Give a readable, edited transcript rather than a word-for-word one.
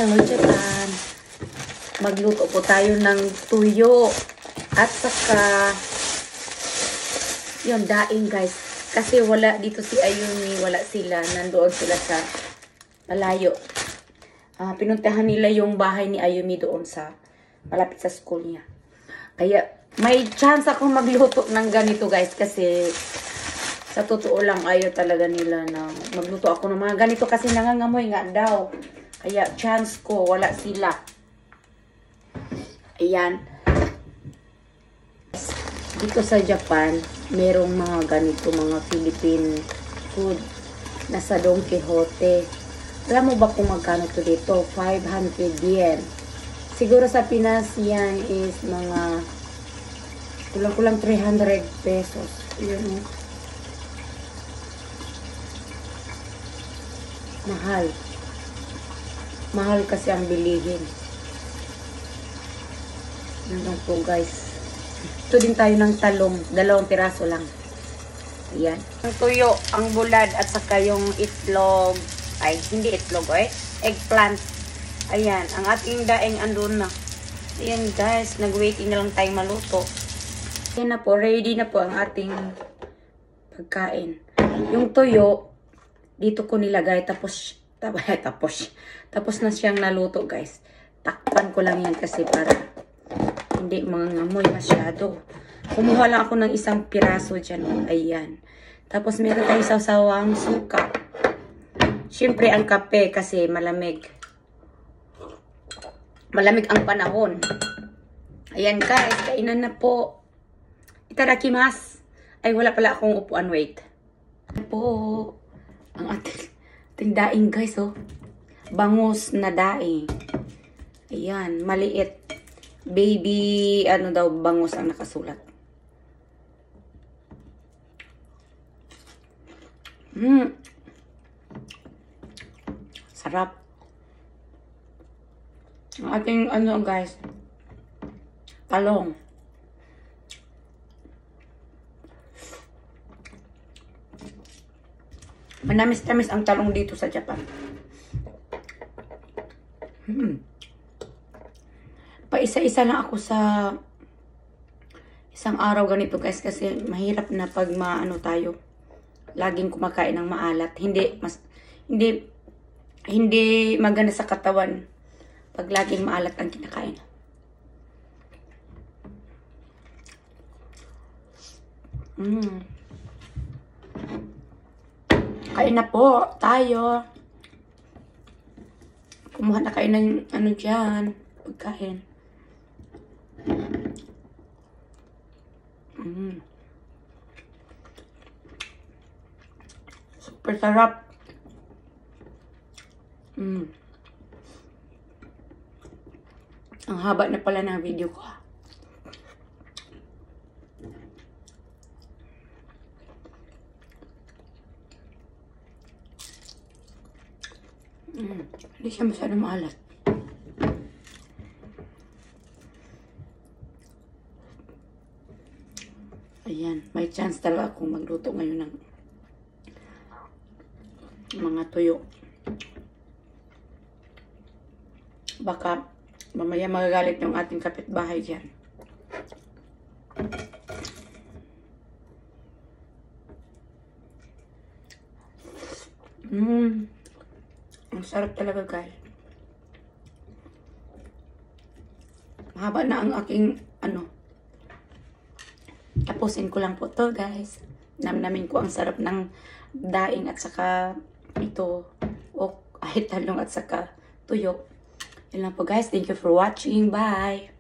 Hello Japan! Magluto po tayo ng tuyo at saka yung daing guys. Kasi wala dito si Ayumi, wala sila. Nandoon sila sa malayo. Pinuntahan nila yung bahay ni Ayumi doon sa malapit sa school niya. Kaya may chance akong magluto ng ganito guys kasi sa totoo lang ayaw talaga nila na magluto ako ng mga ganito kasi nangangamoy nga daw. Kaya chance ko, wala sila. Ayan. Dito sa Japan, merong mga ganito, mga Philippine food. Nasa Don Quixote. Alam mo ba kung magkano to dito? 500 yen. Siguro sa Pinas yan is mga kulang-kulang 300 pesos. Yun. Mahal. Mahal kasi ang bilihin. Yan po guys. Ito din tayo ng talong. 2 piraso lang. Ayan. Ang tuyo, ang bulad at saka yung itlog. Ay, hindi itlog eggplant. Ayan. Ang ating daing andun na. Ayan guys. Nag-waiting na lang tayo maluto. Ayan na po. Ready na po ang ating pagkain. Yung tuyo, dito ko nilagay. Tapos na siyang naluto guys. Takpan ko lang yan kasi para hindi mangangamoy masyado. Kumuha lang ako ng 1 piraso dyan. Ayan. Tapos meron tayong sawsawang suka. Siyempre ang kape kasi malamig. Malamig ang panahon. Ayan guys. Kainan na po. Itadakimasu. Ay wala pala akong upuan. Wait. Po. Ang ating daing guys oh. Bangus na daing. Ayan, maliit. Baby, ano daw, bangus ang nakasulat. Sarap. Ang ating, ano guys, talong. Manamis-tamis ang talong dito sa Japan. Paisa-isa lang ako sa isang araw ganito guys kasi mahirap na pag maano tayo. Laging kumakain ng maalat. Hindi maganda sa katawan pag laging maalat ang kinakain. Kain na po tayo. Kumuha na kayo ng ano dyan, pagkain. Super sarap. Ang haba na pala ng video ko. Hindi siya masyado maalat. Ayan, may chance talaga akong magluto ngayon ng mga tuyo. Baka mamaya magagalit yung ating kapitbahay dyan. Ang sarap talaga guys. Mahaba na ang aking ano. Tapusin ko lang po to guys. Namnamin ko ang sarap ng daing at saka ito o talong at saka tuyo. Yun lang po guys. Thank you for watching. Bye!